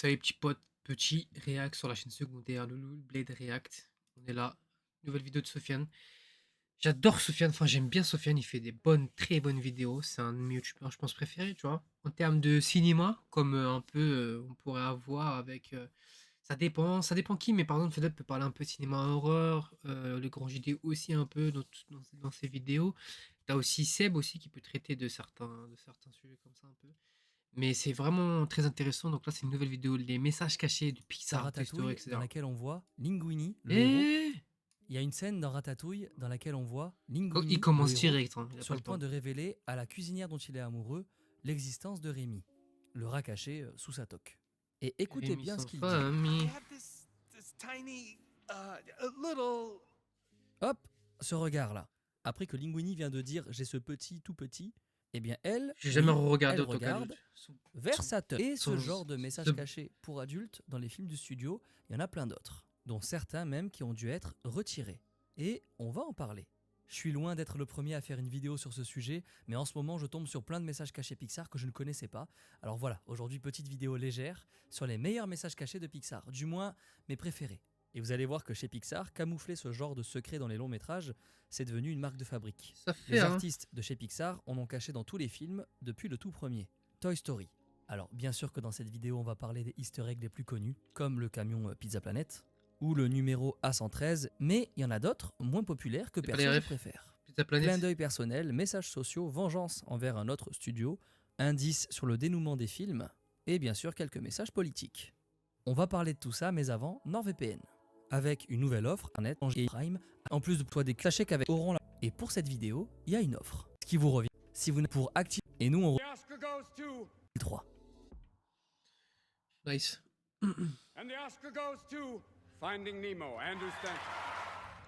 Salut petits potes, petit réact sur la chaîne secondaire, Loulou Blade React. On est là, nouvelle vidéo de Sofiane. J'adore Sofiane, enfin j'aime bien Sofiane, il fait des bonnes, très bonnes vidéos. C'est un de mes youtubeurs, je pense, préférés, tu vois. En termes de cinéma, comme un peu on pourrait avoir avec. Ça dépend qui, mais par exemple, Fedep peut parler un peu de cinéma horreur, le grand JD aussi un peu dans ses vidéos. T'as aussi Seb aussi qui peut traiter de certains sujets comme ça un peu. Mais c'est vraiment très intéressant. Donc là, c'est une nouvelle vidéo, les messages cachés de Dans Pixar, Toy Story, Ratatouille, dans etc. laquelle on voit Linguini, le héros. Et Il y a une scène dans Ratatouille dans laquelle on voit il Linguini, le commence héros, direct, hein, il a pas sur le le point temps. de révéler à la cuisinière dont il est amoureux l'existence de Rémi, le rat caché sous sa toque. Et écoutez Rémi bien ce sans qu'il dit. famille. Hop, ce regard-là. Après que Linguini vient de dire j'ai ce petit tout petit, eh bien elle, J'ai jamais oui, regardé elle autant regarde qu'adulte. vers sa teute. Et ce son- genre de ce- messages cachés pour adultes dans les films du studio, il y en a plein d'autres, dont certains même qui ont dû être retirés. Et on va en parler. Je suis loin d'être le premier à faire une vidéo sur ce sujet, mais en ce moment je tombe sur plein de messages cachés Pixar que je ne connaissais pas. Alors voilà, aujourd'hui petite vidéo légère sur les meilleurs messages cachés de Pixar, du moins mes préférés. Et vous allez voir que chez Pixar, camoufler ce genre de secret dans les longs métrages, c'est devenu une marque de fabrique. Ça fait, Les hein. artistes de chez Pixar en ont caché dans tous les films depuis le tout premier, Toy Story. Alors bien sûr que dans cette vidéo on va parler des easter eggs les plus connus, comme le camion Pizza Planet, ou le numéro A113, mais il y en a d'autres, moins populaires, que C'est pas les perso je refs. préfère. Pizza Clin Planet. d'œil personnel, messages sociaux, vengeance envers un autre studio, indices sur le dénouement des films, et bien sûr quelques messages politiques. On va parler de tout ça, mais avant, NordVPN. Avec une nouvelle offre, Internet et Prime, en plus de toi des sachets qu'avec Orange. Et pour cette vidéo, il y a une offre. Ce qui vous revient, si vous n'êtes pour activer, et nous on The Oscar goes to 3. Nice. and the Oscar goes to Finding Nemo. Andrew Stanton.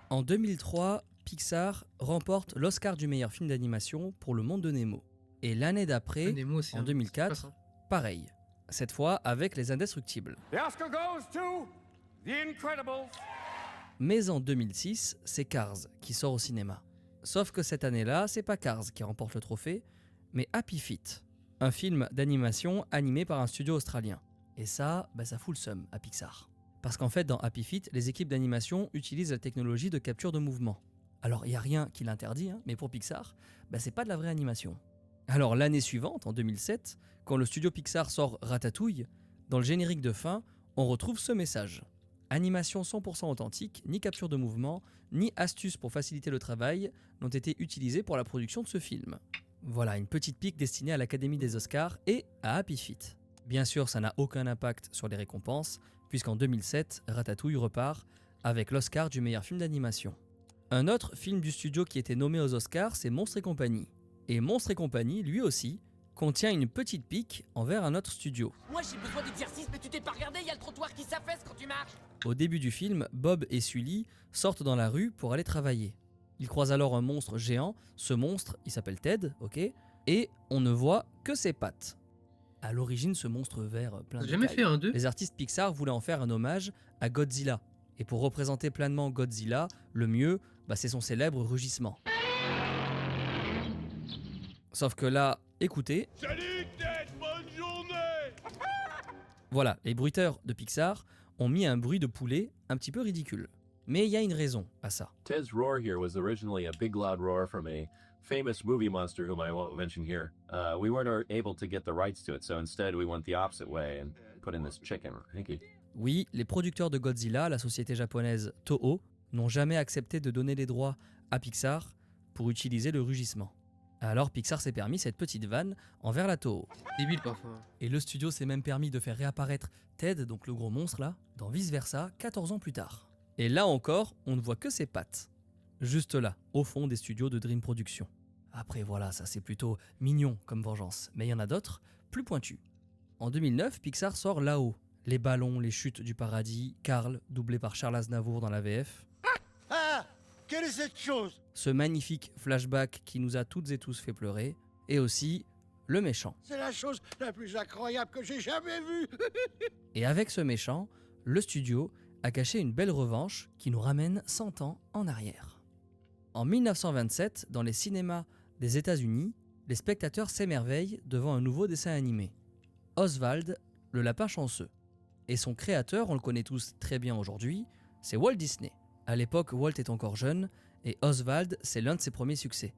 En 2003, Pixar remporte l'Oscar du meilleur film d'animation pour Le Monde de Nemo. Et l'année d'après, Nemo aussi, en hein. 2004, C'est pas ça. pareil. Cette fois avec Les Indestructibles. The Oscar goes to The Incredibles. Mais en 2006, c'est Cars qui sort au cinéma. Sauf que cette année-là, c'est pas Cars qui remporte le trophée, mais Happy Feet, un film d'animation animé par un studio australien. Et ça, ça fout le seum à Pixar. Parce qu'en fait, dans Happy Feet, les équipes d'animation utilisent la technologie de capture de mouvement. Alors, il n'y a rien qui l'interdit, mais pour Pixar, c'est pas de la vraie animation. Alors, l'année suivante, en 2007, quand le studio Pixar sort Ratatouille, dans le générique de fin, on retrouve ce message. Animation 100% authentique, ni capture de mouvement, ni astuces pour faciliter le travail n'ont été utilisées pour la production de ce film. Voilà, une petite pique destinée à l'Académie des Oscars et à Happy Feet. Bien sûr, ça n'a aucun impact sur les récompenses, puisqu'en 2007, Ratatouille repart avec l'Oscar du meilleur film d'animation. Un autre film du studio qui était nommé aux Oscars, c'est Monstres et compagnie. Et Monstres et compagnie, lui aussi, contient une petite pique envers un autre studio. Moi j'ai besoin d'exercice, mais tu t'es pas regardé, il y a le trottoir qui s'affaisse quand tu marches. Au début du film, Bob et Sully sortent dans la rue pour aller travailler. Ils croisent alors un monstre géant, ce monstre, il s'appelle Ted, ok, et on ne voit que ses pattes. À l'origine, ce monstre vert plein T'as de jamais cailles, fait un 2? les artistes Pixar voulaient en faire un hommage à Godzilla. Et pour représenter pleinement Godzilla, le mieux, c'est son célèbre rugissement. Sauf que là, écoutez, Salut Ted, bonne journée. voilà, les bruiteurs de Pixar ont mis un bruit de poulet un petit peu ridicule. Mais il y a une raison à ça. Ted's roar here was originally a big loud roar from a famous movie monster whom I won't mention here. We weren't able to get the rights to it, so instead we went the opposite way and put in this chicken. Thank you. Oui, les producteurs de Godzilla, la société japonaise Toho, n'ont jamais accepté de donner les droits à Pixar pour utiliser le rugissement. Alors Pixar s'est permis cette petite vanne envers la Toho. Débile parfois. Et le studio s'est même permis de faire réapparaître Ted, donc le gros monstre là, dans Vice Versa 14 ans plus tard. Et là encore, on ne voit que ses pattes. Juste là, au fond des studios de Dream Productions. Après voilà, ça c'est plutôt mignon comme vengeance, mais il y en a d'autres, plus pointus. En 2009, Pixar sort Là-haut. Les ballons, les chutes du paradis, Carl, doublé par Charles Aznavour dans la VF. Ah! Quelle est cette chose? Ce magnifique flashback qui nous a toutes et tous fait pleurer. Et aussi, le méchant. C'est la chose la plus incroyable que j'ai jamais vue! Et avec ce méchant, le studio a caché une belle revanche qui nous ramène 100 ans en arrière. En 1927, dans les cinémas des États-Unis, les spectateurs s'émerveillent devant un nouveau dessin animé. Oswald, le lapin chanceux. Et son créateur, on le connaît tous très bien aujourd'hui, c'est Walt Disney. À l'époque, Walt est encore jeune et Oswald, c'est l'un de ses premiers succès.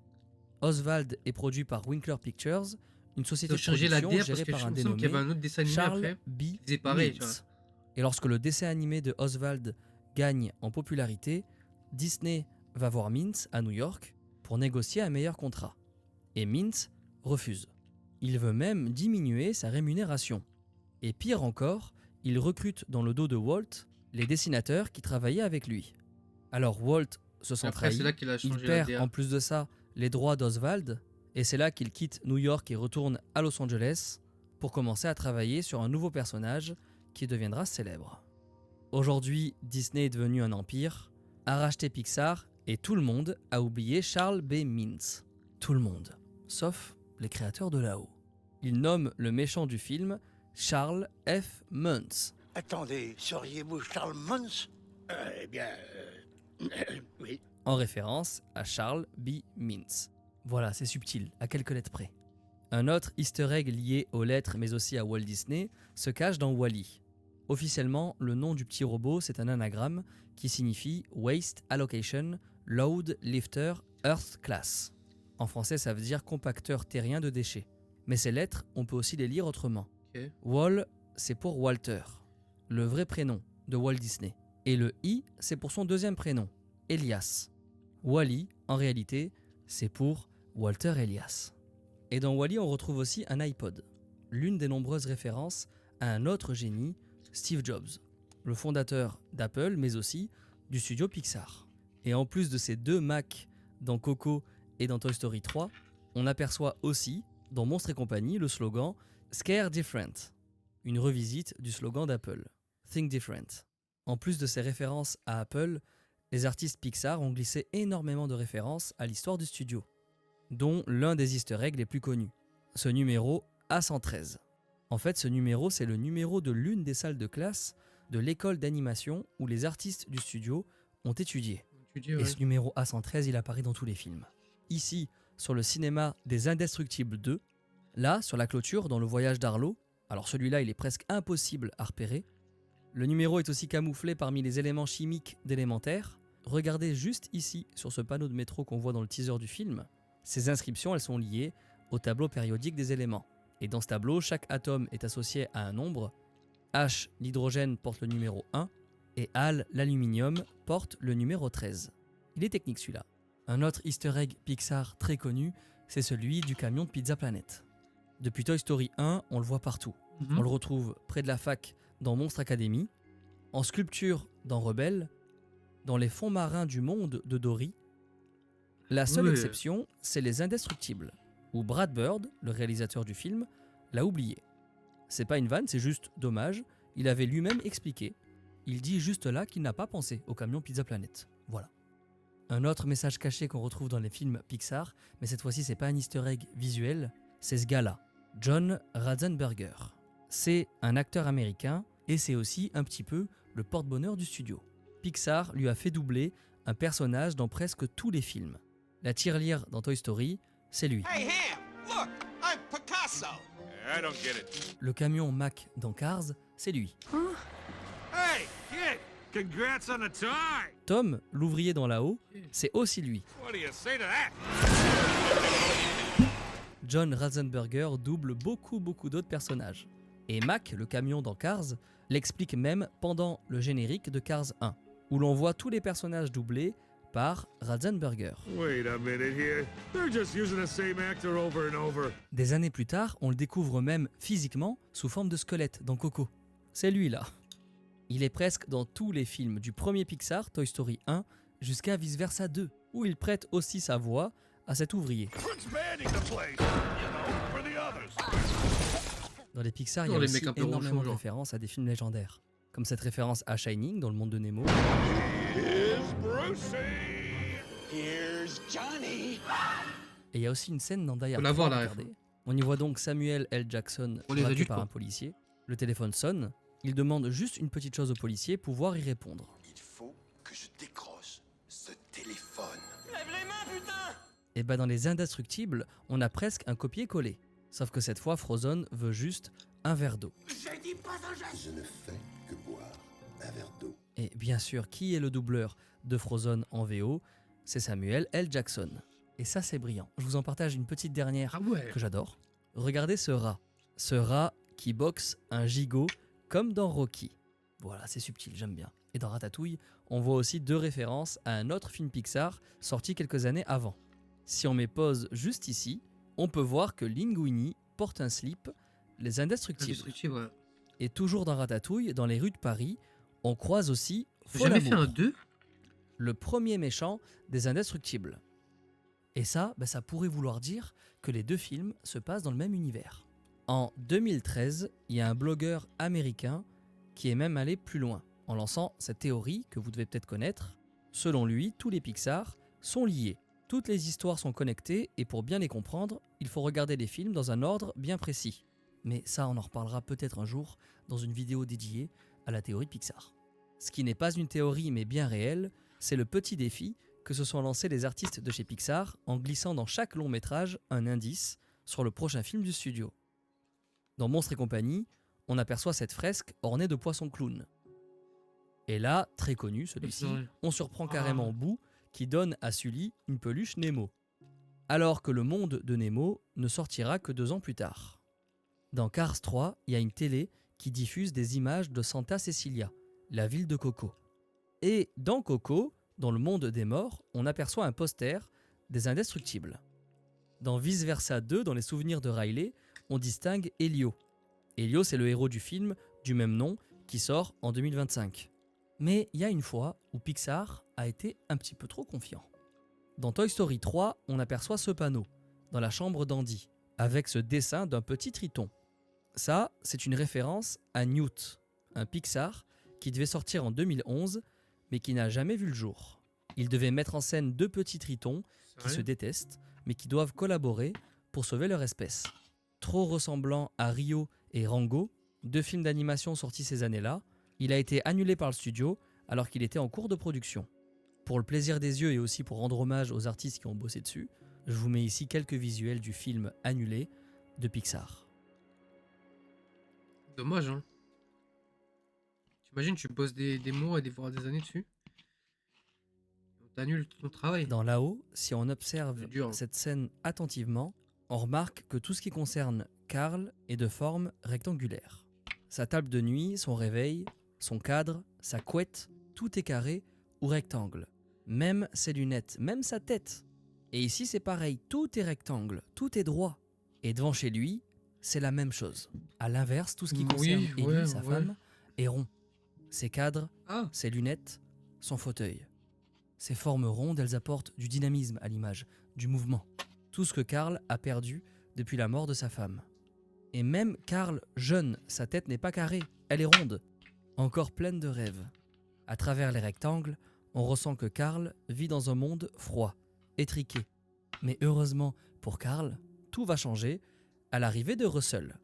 Oswald est produit par Winkler Pictures, une Ils société ont de changé la production DA parce gérée que par je un me semble qu'il y avait dénommé un autre dessin animé Charles après. B. Ils faisaient pareil, tu vois. Mintz. Et lorsque le dessin animé de Oswald gagne en popularité, Disney va voir Mintz à New York pour négocier un meilleur contrat. Et Mintz refuse. Il veut même diminuer sa rémunération. Et pire encore, il recrute dans le dos de Walt les dessinateurs qui travaillaient avec lui. Alors Walt se sent Après, c'est trahi, là qu'il a il changé la perd DA. en plus de ça les droits d'Oswald, et c'est là qu'il quitte New York et retourne à Los Angeles pour commencer à travailler sur un nouveau personnage qui deviendra célèbre. Aujourd'hui, Disney est devenu un empire, a racheté Pixar et tout le monde a oublié Charles B. Mintz. Tout le monde, sauf les créateurs de là-haut. Ils nomment le méchant du film Charles F. Muntz. Attendez, seriez-vous Charles Mons oui. En référence à Charles B. Mintz. Voilà, c'est subtil, à quelques lettres près. Un autre easter egg lié aux lettres mais aussi à Walt Disney se cache dans Wall-E. Officiellement, le nom du petit robot, c'est un anagramme qui signifie Waste Allocation Load Lifter Earth Class. En français, ça veut dire compacteur terrien de déchets. Mais ces lettres, on peut aussi les lire autrement. Ok. Wall, c'est pour Walter, le vrai prénom de Walt Disney. Et le I, c'est pour son deuxième prénom, Elias. Wall-E, en réalité, c'est pour Walter Elias. Et dans Wall-E, on retrouve aussi un iPod, l'une des nombreuses références à un autre génie, Steve Jobs, le fondateur d'Apple, mais aussi du studio Pixar. Et en plus de ces deux Macs dans Coco et dans Toy Story 3, on aperçoit aussi, dans Monstres et compagnie, le slogan « Scare Different », une revisite du slogan d'Apple, « Think Different ». En plus de ces références à Apple, les artistes Pixar ont glissé énormément de références à l'histoire du studio, dont l'un des easter eggs les plus connus, ce numéro A113. En fait, ce numéro, c'est le numéro de l'une des salles de classe de l'école d'animation où les artistes du studio ont étudié. Tu dis, Et ouais. ce numéro A113, il apparaît dans tous les films. Ici, sur le cinéma des Indestructibles 2, là, sur la clôture, dans le voyage d'Arlo, alors celui-là, il est presque impossible à repérer. Le numéro est aussi camouflé parmi les éléments chimiques d'Élémentaire. Regardez juste ici, sur ce panneau de métro qu'on voit dans le teaser du film. Ces inscriptions, elles sont liées au tableau périodique des éléments. Et dans ce tableau, chaque atome est associé à un nombre. H, l'hydrogène, porte le numéro 1, et Al, l'aluminium, porte le numéro 13. Il est technique celui-là. Un autre easter egg Pixar très connu, c'est celui du camion de Pizza Planet. Depuis Toy Story 1, on le voit partout. Mhm. On le retrouve près de la fac dans Monstre Academy, en sculpture dans Rebelle, dans les fonds marins du monde de Dory. La seule Ouais. exception, c'est les Indestructibles, où Brad Bird, le réalisateur du film, l'a oublié. C'est pas une vanne, c'est juste dommage, il avait lui-même expliqué. Il dit juste là qu'il n'a pas pensé au camion Pizza Planet. Voilà. Un autre message caché qu'on retrouve dans les films Pixar, mais cette fois-ci c'est pas un easter egg visuel, c'est ce gars-là, John Ratzenberger. C'est un acteur américain et c'est aussi un petit peu le porte-bonheur du studio. Pixar lui a fait doubler un personnage dans presque tous les films. La tirelire dans Toy Story, c'est lui. Hey, Ham! Look! I'm Picasso! I don't get it. Le camion Mac dans Cars, c'est lui. Hey, kid! Congrats on the tie! Tom, l'ouvrier dans la haut, c'est aussi lui. What do you say to that? John Ratzenberger double beaucoup d'autres personnages. Et Mac, le camion dans Cars, l'explique même pendant le générique de Cars 1, où l'on voit tous les personnages doublés par Ratzenberger. Wait a minute here. They're just using the same actor over and over. Des années plus tard, on le découvre même physiquement sous forme de squelette dans Coco. C'est lui là. Il est presque dans tous les films du premier Pixar, Toy Story 1, jusqu'à Vice Versa 2, où il prête aussi sa voix à cet ouvrier. Expanding the place, you know, for the others. Dans les Pixar, il y a Oh, les aussi mecs un peu énormément ronchons, de genre. références à des films légendaires, comme cette référence à Shining dans le monde de Nemo. Here's Brucey. Here's Johnny! Et il y a aussi une scène dans Die Hard la voir, 3, la regardez. On y voit donc Samuel L. Jackson Pour les braqué adultes, par quoi. un policier. Le téléphone sonne. Il demande juste une petite chose au policier, pouvoir y répondre. Il faut que je décroche ce téléphone. Lève les mains, putain! Et bah dans les Indestructibles, on a presque un copier-coller. Sauf que cette fois, Frozen veut juste un verre d'eau. J'ai dit pas un geste! Je ne fais Et bien sûr, qui est le doubleur de Frozen en VO? C'est Samuel L. Jackson. Et ça, c'est brillant. Je vous en partage une petite dernière Ah ouais. que j'adore. Regardez ce rat. Ce rat qui boxe un gigot comme dans Rocky. Voilà, c'est subtil, j'aime bien. Et dans Ratatouille, on voit aussi 2 références à un autre film Pixar sorti quelques années avant. Si on met pause juste ici, on peut voir que Linguini porte un slip, les Indestructibles. Indestructible, ouais. Et toujours dans Ratatouille, dans les rues de Paris, on croise aussi J'ai jamais fait un Folamour, 2. le premier méchant des Indestructibles. Et ça, ça pourrait vouloir dire que les 2 films se passent dans le même univers. En 2013, il y a un blogueur américain qui est même allé plus loin, en lançant cette théorie que vous devez peut-être connaître. Selon lui, tous les Pixar sont liés. Toutes les histoires sont connectées et pour bien les comprendre, il faut regarder les films dans un ordre bien précis. Mais ça, on en reparlera peut-être un jour dans une vidéo dédiée à la théorie Pixar. Ce qui n'est pas une théorie mais bien réel, c'est le petit défi que se sont lancés les artistes de chez Pixar en glissant dans chaque long métrage un indice sur le prochain film du studio. Dans Monstres et compagnie, on aperçoit cette fresque ornée de poissons clowns. Et là, très connu celui-ci, on surprend carrément Boo qui donne à Sully une peluche Nemo. Alors que le monde de Nemo ne sortira que 2 ans plus tard. Dans Cars 3, il y a une télé qui diffuse des images de Santa Cecilia, la ville de Coco. Et dans Coco, dans le monde des morts, on aperçoit un poster des Indestructibles. Dans Vice Versa 2, dans les souvenirs de Riley, on distingue Elio. Elio, c'est le héros du film du même nom qui sort en 2025. Mais il y a une fois où Pixar a été un petit peu trop confiant. Dans Toy Story 3, on aperçoit ce panneau, dans la chambre d'Andy, avec ce dessin d'un petit triton. Ça, c'est une référence à Newt, un Pixar qui devait sortir en 2011, mais qui n'a jamais vu le jour. Il devait mettre en scène 2 petits tritons qui se détestent, mais qui doivent collaborer pour sauver leur espèce. Trop ressemblant à Rio et Rango, 2 films d'animation sortis ces années-là, il a été annulé par le studio alors qu'il était en cours de production. Pour le plaisir des yeux et aussi pour rendre hommage aux artistes qui ont bossé dessus, je vous mets ici quelques visuels du film annulé de Pixar. Dommage, hein. T'imagines, tu bosses des mois et voire des années dessus. On t'annule ton travail. Dans Là-haut, si on observe C'est dur, hein. cette scène attentivement, on remarque que tout ce qui concerne Carl est de forme rectangulaire. Sa table de nuit, son réveil, son cadre, sa couette, tout est carré ou rectangle. Même ses lunettes, même sa tête. Et ici c'est pareil, tout est rectangle, tout est droit. Et devant chez lui, c'est la même chose. À l'inverse, tout ce qui concerne Ellie, sa femme, est rond. Ses cadres, ses lunettes, son fauteuil. Ces formes rondes, elles apportent du dynamisme à l'image, du mouvement. Tout ce que Carl a perdu depuis la mort de sa femme. Et même Carl jeune, sa tête n'est pas carrée, elle est ronde, encore pleine de rêves. À travers les rectangles, on ressent que Carl vit dans un monde froid, étriqué. Mais heureusement pour Carl, tout va changer à l'arrivée de Russell.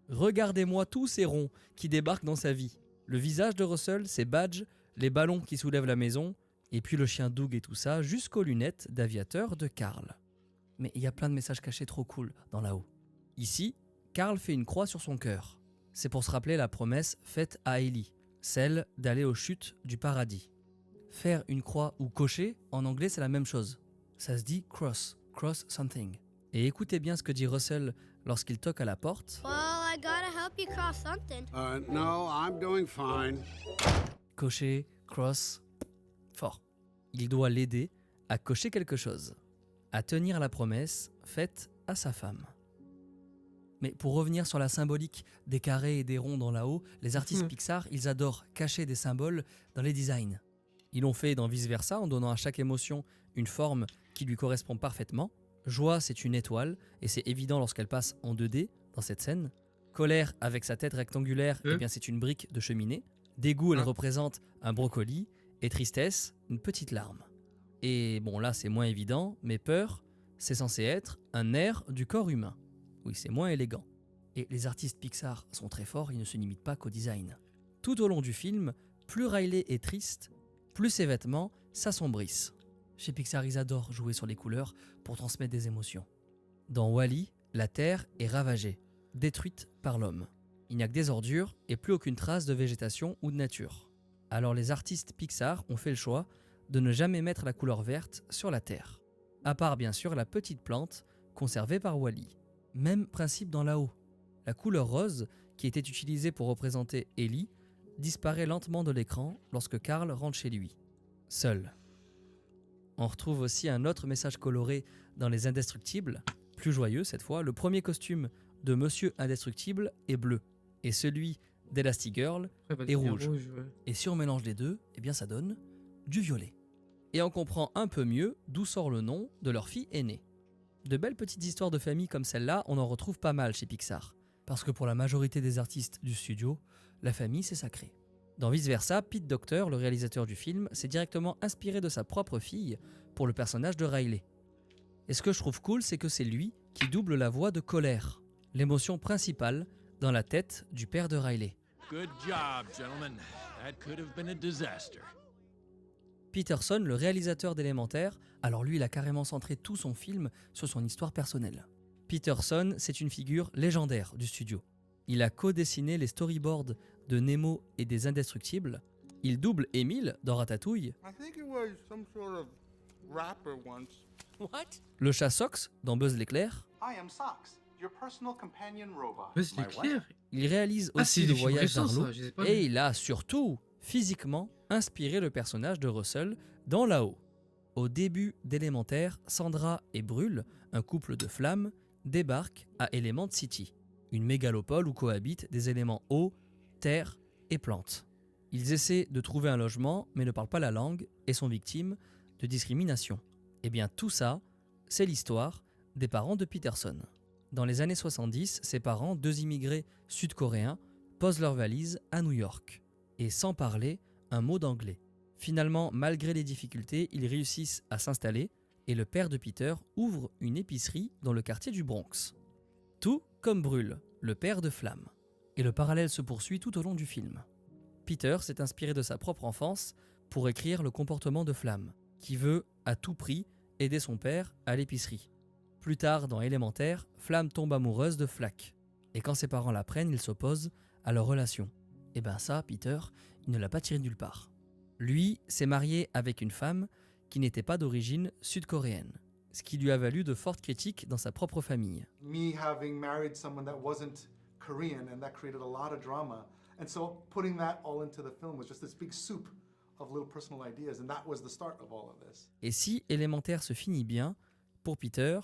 Regardez-moi tous ces ronds qui débarquent dans sa vie. Le visage de Russell, ses badges, les ballons qui soulèvent la maison, et puis le chien Doug et tout ça, jusqu'aux lunettes d'aviateur de Carl. Mais il y a plein de messages cachés trop cool dans Là-haut. Ici, Carl fait une croix sur son cœur. C'est pour se rappeler la promesse faite à Ellie, celle d'aller aux chutes du paradis. Faire une croix ou cocher, en anglais c'est la même chose. Ça se dit cross something. Et écoutez bien ce que dit Russell lorsqu'il toque à la porte. Well, I gotta help you cross something. No, I'm doing fine. Cocher, cross, fort. Il doit l'aider à cocher quelque chose, à tenir la promesse faite à sa femme. Mais pour revenir sur la symbolique des carrés et des ronds dans Là-haut, les artistes Pixar, ils adorent cacher des symboles dans les designs. Ils l'ont fait dans Vice Versa en donnant à chaque émotion une forme qui lui correspond parfaitement. Joie, c'est une étoile, et c'est évident lorsqu'elle passe en 2D dans cette scène. Colère, avec sa tête rectangulaire, eh bien c'est une brique de cheminée. Dégoût, elle représente un brocoli. Et tristesse, une petite larme. Et bon, là c'est moins évident, mais peur, c'est censé être un nerf du corps humain. Oui, c'est moins élégant. Et les artistes Pixar sont très forts, ils ne se limitent pas qu'au design. Tout au long du film, plus Riley est triste, plus ses vêtements s'assombrissent. Chez Pixar, ils adorent jouer sur les couleurs pour transmettre des émotions. Dans Wall-E, la Terre est ravagée, détruite par l'homme. Il n'y a que des ordures et plus aucune trace de végétation ou de nature. Alors les artistes Pixar ont fait le choix de ne jamais mettre la couleur verte sur la Terre. À part bien sûr la petite plante conservée par Wall-E. Même principe dans là-haut. La couleur rose, qui était utilisée pour représenter Ellie, disparaît lentement de l'écran lorsque Carl rentre chez lui, seul. On retrouve aussi un autre message coloré dans Les Indestructibles, plus joyeux cette fois. Le premier costume de Monsieur Indestructible est bleu, et celui d'Elastigirl est rouge. Et si on mélange les deux, eh bien ça donne du violet. Et on comprend un peu mieux d'où sort le nom de leur fille aînée. De belles petites histoires de famille comme celle-là, on en retrouve pas mal chez Pixar. Parce que pour la majorité des artistes du studio, la famille c'est sacré. Dans Vice Versa, Pete Docter, le réalisateur du film, s'est directement inspiré de sa propre fille pour le personnage de Riley. Et ce que je trouve cool, c'est que c'est lui qui double la voix de colère, l'émotion principale dans la tête du père de Riley. Good job, gentlemen. That could have been a disaster. Peterson, le réalisateur d'Élémentaire, alors lui il a carrément centré tout son film sur son histoire personnelle. Peterson, c'est une figure légendaire du studio. Il a co-dessiné les storyboards de Nemo et des Indestructibles. Il double Émile dans Ratatouille. I think it was some sort of rapper once. What? Le chat Sox dans Buzz l'éclair. I am Sox, your personal companion robot. Buzz l'éclair. Il réalise Ah, aussi c'est le des films voyage récents, d'Arlo. ça, je les ai pas Et vus. il a surtout, physiquement, inspiré le personnage de Russell dans Là-haut. Au début d'Élémentaire, Sandra et Brûle, un couple de flammes, débarquent à Element City, une mégalopole où cohabitent des éléments eau, terre et plantes. Ils essaient de trouver un logement, mais ne parlent pas la langue et sont victimes de discrimination. Et bien tout ça, c'est l'histoire des parents de Peterson. Dans les années 70, ses parents, deux immigrés sud-coréens, posent leurs valises à New York, et sans parler un mot d'anglais. Finalement, malgré les difficultés, ils réussissent à s'installer, et le père de Peter ouvre une épicerie dans le quartier du Bronx. Tout comme Brûle, le père de Flamme. Et le parallèle se poursuit tout au long du film. Peter s'est inspiré de sa propre enfance pour écrire le comportement de Flamme, qui veut, à tout prix, aider son père à l'épicerie. Plus tard, dans Élémentaire, Flamme tombe amoureuse de Flack. Et quand ses parents l'apprennent, ils s'opposent à leur relation. Et ben ça, Peter, il ne l'a pas tiré de nulle part. Lui s'est marié avec une femme qui n'était pas d'origine sud-coréenne, ce qui lui a valu de fortes critiques dans sa propre famille. Me having married someone that wasn't Korean, and that created a lot of drama. And so putting that all into the film was just this big soup of little personal ideas, and that was the start of all of this. Et si Élémentaire se finit bien, pour Peter,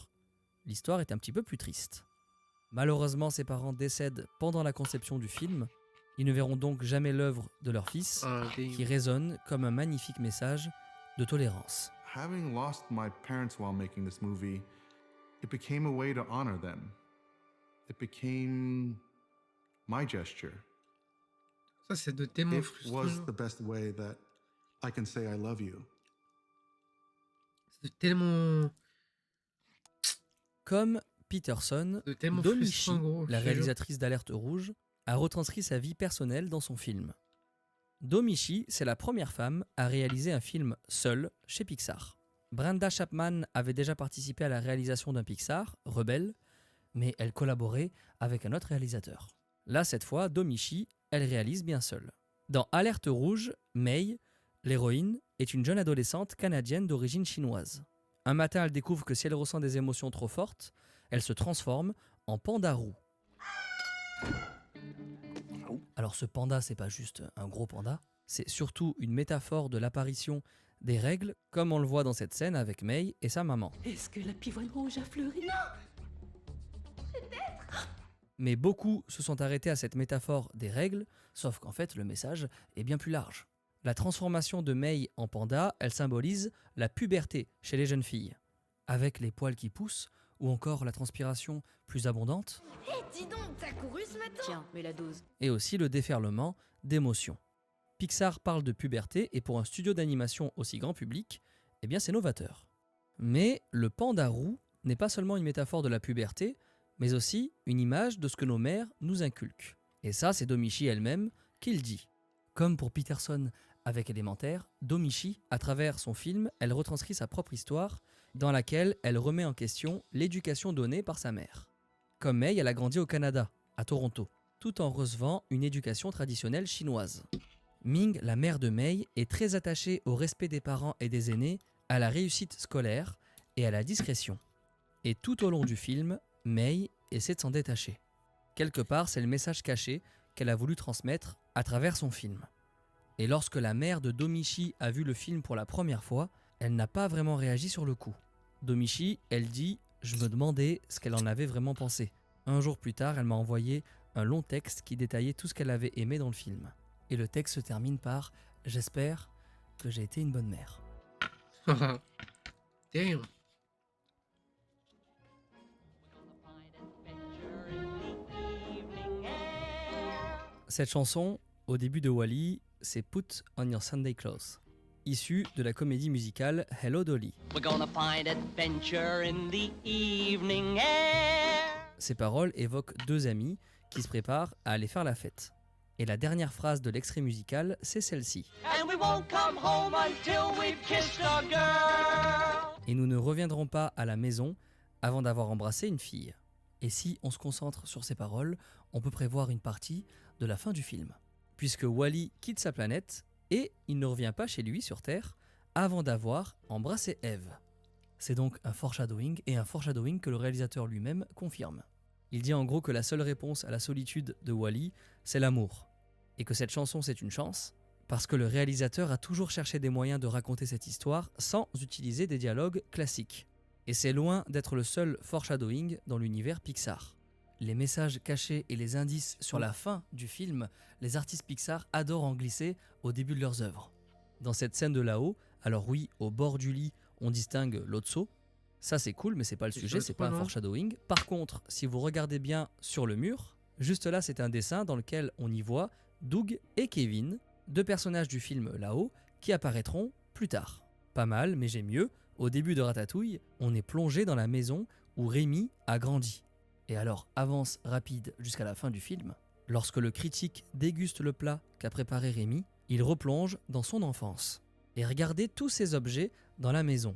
l'histoire est un petit peu plus triste. Malheureusement, ses parents décèdent pendant la conception du film. Ils ne verront donc jamais l'œuvre de leur fils, qui résonne comme un magnifique message de tolérance. Having lost my parents while making this movie, it became a way to honor them. It became my gesture. Ça, c'est de tellement It frustrant. was the best way that I can say I love you. C'est de tellement. Comme Peterson, De tellement Domichi, frustrant, gros. la je te jure. réalisatrice d'Alerte Rouge, a retranscrit sa vie personnelle dans son film. Domichi, c'est la première femme à réaliser un film seule chez Pixar. Brenda Chapman avait déjà participé à la réalisation d'un Pixar, Rebelle, mais elle collaborait avec un autre réalisateur. Là, cette fois, Domichi, elle réalise bien seule. Dans Alerte Rouge, Mei, l'héroïne, est une jeune adolescente canadienne d'origine chinoise. Un matin, elle découvre que si elle ressent des émotions trop fortes, elle se transforme en panda roux. Alors ce panda, c'est pas juste un gros panda, c'est surtout une métaphore de l'apparition des règles, comme on le voit dans cette scène avec Mei et sa maman. Est-ce que la pivoine rouge a fleuri? Mais beaucoup se sont arrêtés à cette métaphore des règles, sauf qu'en fait le message est bien plus large. La transformation de Mei en panda, elle symbolise la puberté chez les jeunes filles, avec les poils qui poussent, ou encore la transpiration plus abondante, Dis donc, t'as couru ce matin? Tiens, mets la dose. et aussi le déferlement d'émotions. Pixar parle de puberté et pour un studio d'animation aussi grand public, eh bien c'est novateur. Mais le panda roux n'est pas seulement une métaphore de la puberté, mais aussi une image de ce que nos mères nous inculquent. Et ça, c'est Domichi elle-même qui le dit. Comme pour Peterson avec Élémentaire, Domichi, à travers son film, elle retranscrit sa propre histoire dans laquelle elle remet en question l'éducation donnée par sa mère. Comme Mei, elle a grandi au Canada, à Toronto, tout en recevant une éducation traditionnelle chinoise. Ming, la mère de Mei, est très attachée au respect des parents et des aînés, à la réussite scolaire et à la discrétion. Et tout au long du film, Mei essaie de s'en détacher. Quelque part, c'est le message caché qu'elle a voulu transmettre à travers son film. Et lorsque la mère de Domichi a vu le film pour la première fois, elle n'a pas vraiment réagi sur le coup. Domichi, elle dit « Je me demandais ce qu'elle en avait vraiment pensé ». Un jour plus tard, elle m'a envoyé un long texte qui détaillait tout ce qu'elle avait aimé dans le film. Et le texte se termine par « J'espère que j'ai été une bonne mère ». Damn. Cette chanson, au début de Wall-E, c'est Put on Your Sunday Clothes, issue de la comédie musicale Hello Dolly. Ces paroles évoquent deux amis qui se préparent à aller faire la fête. Et la dernière phrase de l'extrait musical, c'est celle-ci. Et nous ne reviendrons pas à la maison avant d'avoir embrassé une fille. Et si on se concentre sur ces paroles, on peut prévoir une partie de la fin du film. Puisque Wall-E quitte sa planète et il ne revient pas chez lui sur Terre avant d'avoir embrassé Eve. C'est donc un foreshadowing et un foreshadowing que le réalisateur lui-même confirme. Il dit en gros que la seule réponse à la solitude de Wall-E, c'est l'amour. Et que cette chanson c'est une chance, parce que le réalisateur a toujours cherché des moyens de raconter cette histoire sans utiliser des dialogues classiques. Et c'est loin d'être le seul foreshadowing dans l'univers Pixar. Les messages cachés et les indices sur la fin du film, les artistes Pixar adorent en glisser au début de leurs œuvres. Dans cette scène de là-haut, alors oui, au bord du lit, on distingue Lotso. Ça c'est cool, mais c'est pas le sujet, c'est pas un foreshadowing. Par contre, si vous regardez bien sur le mur, juste là c'est un dessin dans lequel on y voit Doug et Kevin, deux personnages du film là-haut, qui apparaîtront plus tard. Pas mal, mais j'ai mieux. Au début de Ratatouille, on est plongé dans la maison où Rémi a grandi. Et alors, avance rapide jusqu'à la fin du film, lorsque le critique déguste le plat qu'a préparé Rémi, il replonge dans son enfance. Et regardez tous ces objets dans la maison.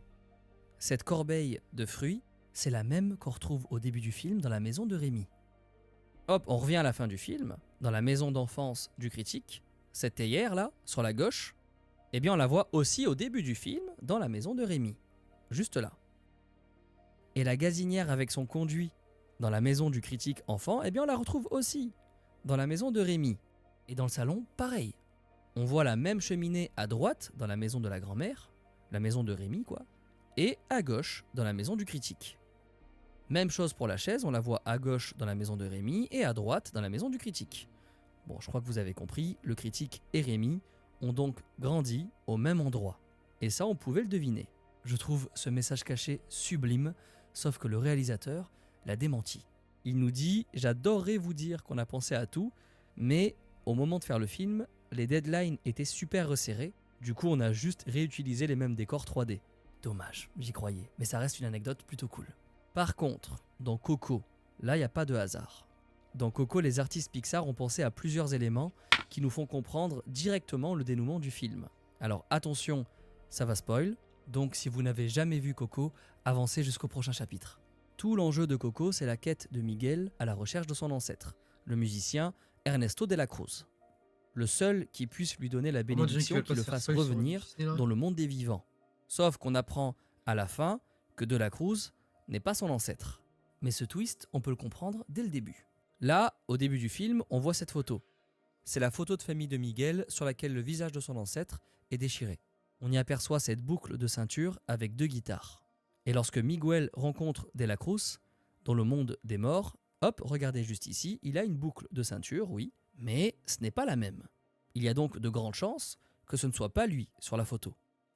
Cette corbeille de fruits, c'est la même qu'on retrouve au début du film dans la maison de Rémi. Hop, on revient à la fin du film, dans la maison d'enfance du critique, cette théière là, sur la gauche, eh bien on la voit aussi au début du film dans la maison de Rémi. Juste là. Et la gazinière avec son conduit dans la maison du critique enfant, eh bien on la retrouve aussi dans la maison de Rémi. Et dans le salon, pareil. On voit la même cheminée à droite dans la maison de la grand-mère, la maison de Rémi quoi, et à gauche dans la maison du critique. Même chose pour la chaise, on la voit à gauche dans la maison de Rémi et à droite dans la maison du critique. Bon, je crois que vous avez compris, le critique et Rémi ont donc grandi au même endroit. Et ça, on pouvait le deviner. Je trouve ce message caché sublime, sauf que le réalisateur l'a démenti. Il nous dit « J'adorerais vous dire qu'on a pensé à tout, mais au moment de faire le film, les deadlines étaient super resserrés, du coup on a juste réutilisé les mêmes décors 3D. » Dommage, j'y croyais, mais ça reste une anecdote plutôt cool. Par contre, dans Coco, là il n'y a pas de hasard. Dans Coco, les artistes Pixar ont pensé à plusieurs éléments qui nous font comprendre directement le dénouement du film. Alors attention, ça va spoil, donc si vous n'avez jamais vu Coco, avancez jusqu'au prochain chapitre. Tout l'enjeu de Coco, c'est la quête de Miguel à la recherche de son ancêtre, le musicien Ernesto de la Cruz. Le seul qui puisse lui donner la bénédiction qui le fasse revenir dans le monde des vivants. Sauf qu'on apprend à la fin que de la Cruz n'est pas son ancêtre. Mais ce twist, on peut le comprendre dès le début. Là, au début du film, on voit cette photo. C'est la photo de famille de Miguel sur laquelle le visage de son ancêtre est déchiré. On y aperçoit cette boucle de ceinture avec deux guitares. Et lorsque Miguel rencontre De la Cruz, dans le monde des morts, hop, regardez juste ici, il a une boucle de ceinture, oui, mais ce n'est pas la même. Il y a donc de grandes chances que ce ne soit pas lui sur la photo.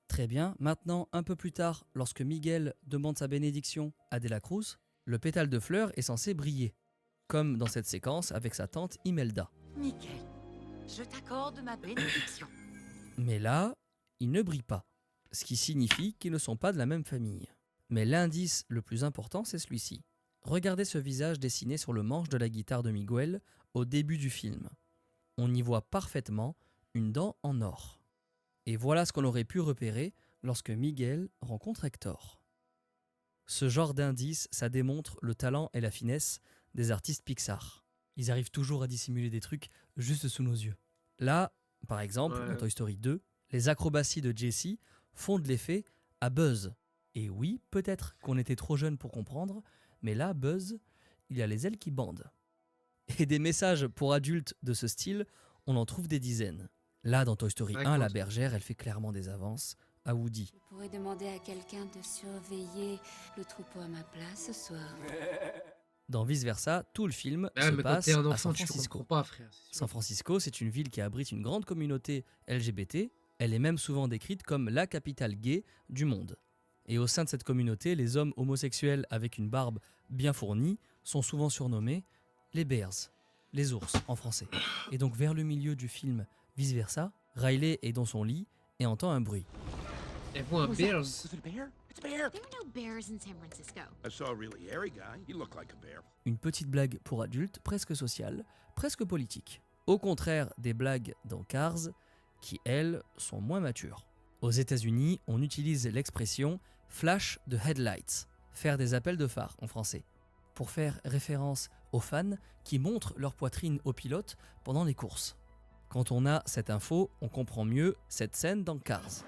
Très bien, maintenant, un peu plus tard, lorsque Miguel demande sa bénédiction à De la Cruz, le pétale de fleur est censé briller, comme dans cette séquence avec sa tante Imelda. Miguel, je t'accorde ma bénédiction. Mais là, il ne brille pas, ce qui signifie qu'ils ne sont pas de la même famille. Mais l'indice le plus important, c'est celui-ci. Regardez ce visage dessiné sur le manche de la guitare de Miguel au début du film. On y voit parfaitement une dent en or. Et voilà ce qu'on aurait pu repérer lorsque Miguel rencontre Hector. Ce genre d'indice, ça démontre le talent et la finesse des artistes Pixar. Ils arrivent toujours à dissimuler des trucs juste sous nos yeux. Là, Par exemple, Ouais. dans Toy Story 2, les acrobaties de Jessie font de l'effet à Buzz. Et oui, peut-être qu'on était trop jeune pour comprendre, mais là, Buzz, il a les ailes qui bandent. Et des messages pour adultes de ce style, on en trouve des dizaines. Là, dans Toy Story 1, la bergère, elle fait clairement des avances à Woody. Je pourrais demander à quelqu'un de surveiller le troupeau à ma place ce soir. Dans Vice Versa, tout le film Ah, se mais quand passe t'es un à enfant, San tu Francisco. comprends pas, frère. c'est sûr. San Francisco, c'est une ville qui abrite une grande communauté LGBT. Elle est même souvent décrite comme la capitale gay du monde. Et au sein de cette communauté, les hommes homosexuels avec une barbe bien fournie sont souvent surnommés les bears, les ours en français. Et donc vers le milieu du film Vice Versa, Riley est dans son lit et entend un bruit. Elle voit un Bears. Was it a bear? It's a bear. There were no bears in San Francisco. I saw a really hairy guy. He looked like a bear. Une petite blague pour adultes, presque sociale, presque politique. Au contraire des blagues dans Cars, qui elles sont moins matures. Aux États-Unis, on utilise l'expression flash the headlights, faire des appels de phare en français, pour faire référence aux fans qui montrent leur poitrine aux pilotes pendant les courses. Quand on a cette info, on comprend mieux cette scène dans Cars.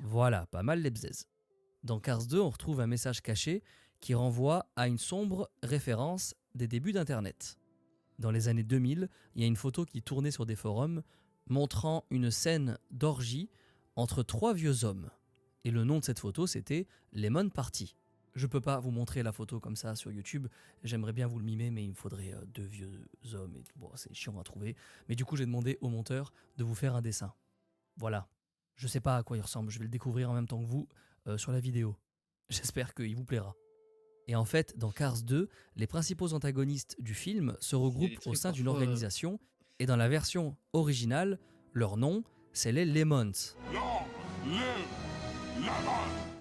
Voilà, pas mal les bzaises. Dans Cars 2, on retrouve un message caché qui renvoie à une sombre référence des débuts d'Internet. Dans les années 2000, il y a une photo qui tournait sur des forums montrant une scène d'orgie entre 3 vieux hommes. Et le nom de cette photo, c'était Lemon Party. Je peux pas vous montrer la photo comme ça sur YouTube, j'aimerais bien vous le mimer, mais il me faudrait 2 vieux hommes, et bon, c'est chiant à trouver. Mais du coup, j'ai demandé au monteur de vous faire un dessin. Voilà. Je sais pas à quoi il ressemble, je vais le découvrir en même temps que vous sur la vidéo. J'espère qu'il vous plaira. Et en fait, dans Cars 2, les principaux antagonistes du film se regroupent au sein d'une organisation, et dans la version originale, leur nom, c'est les Lemons.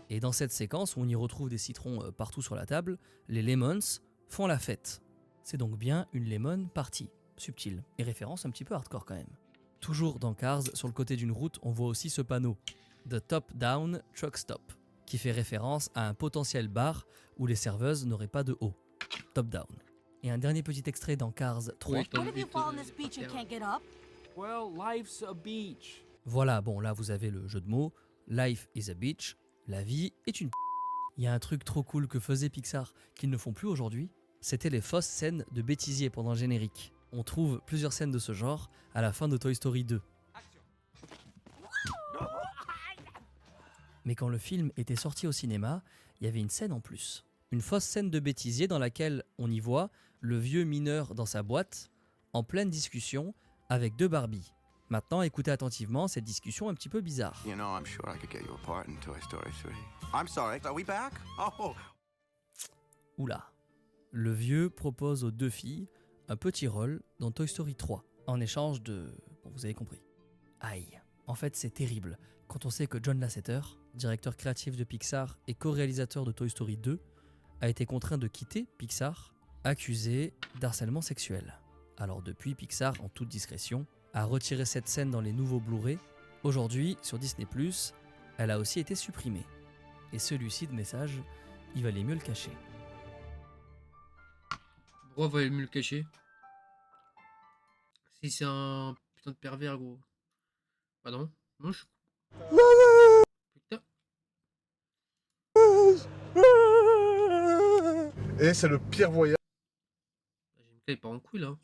Et dans cette séquence où on y retrouve des citrons partout sur la table, les Lemons font la fête. C'est donc bien une Lemon Party, subtile, et référence un petit peu hardcore quand même. Toujours dans Cars, sur le côté d'une route, on voit aussi ce panneau, The Top Down Truck Stop, qui fait référence à un potentiel bar où les serveuses n'auraient pas de haut. Top Down. Et un dernier petit extrait dans Cars 3. Well, life's a beach. Voilà, bon là vous avez le jeu de mots. Life is a beach. La vie est une p***. Il y a un truc trop cool que faisait Pixar qu'ils ne font plus aujourd'hui. C'était les fausses scènes de bêtisier pendant le générique. On trouve plusieurs scènes de ce genre à la fin de Toy Story 2. Mais quand le film était sorti au cinéma, il y avait une scène en plus. Une fausse scène de bêtisier dans laquelle on y voit le vieux mineur dans sa boîte, en pleine discussion avec 2 Barbies. Maintenant, écoutez attentivement cette discussion un petit peu bizarre. You know, I'm sure I could get you a part in Toy Story 3. I'm sorry, are we back? Oh. Oula. Le vieux propose aux 2 filles un petit rôle dans Toy Story 3, en échange de... Bon, vous avez compris. Aïe. En fait, c'est terrible. Quand on sait que John Lasseter, directeur créatif de Pixar et co-réalisateur de Toy Story 2, a été contraint de quitter Pixar, accusé d'harcèlement sexuel. Alors depuis, Pixar, en toute discrétion, a retiré cette scène dans les nouveaux Blu-ray. Aujourd'hui, sur Disney+, elle a aussi été supprimée. Et celui-ci de message, il valait mieux le cacher. Pourquoi valait mieux le cacher? Si c'est un putain de pervers, gros. Bah non. Non, je... Putain. Et c'est le pire voyage. Il part en couille là.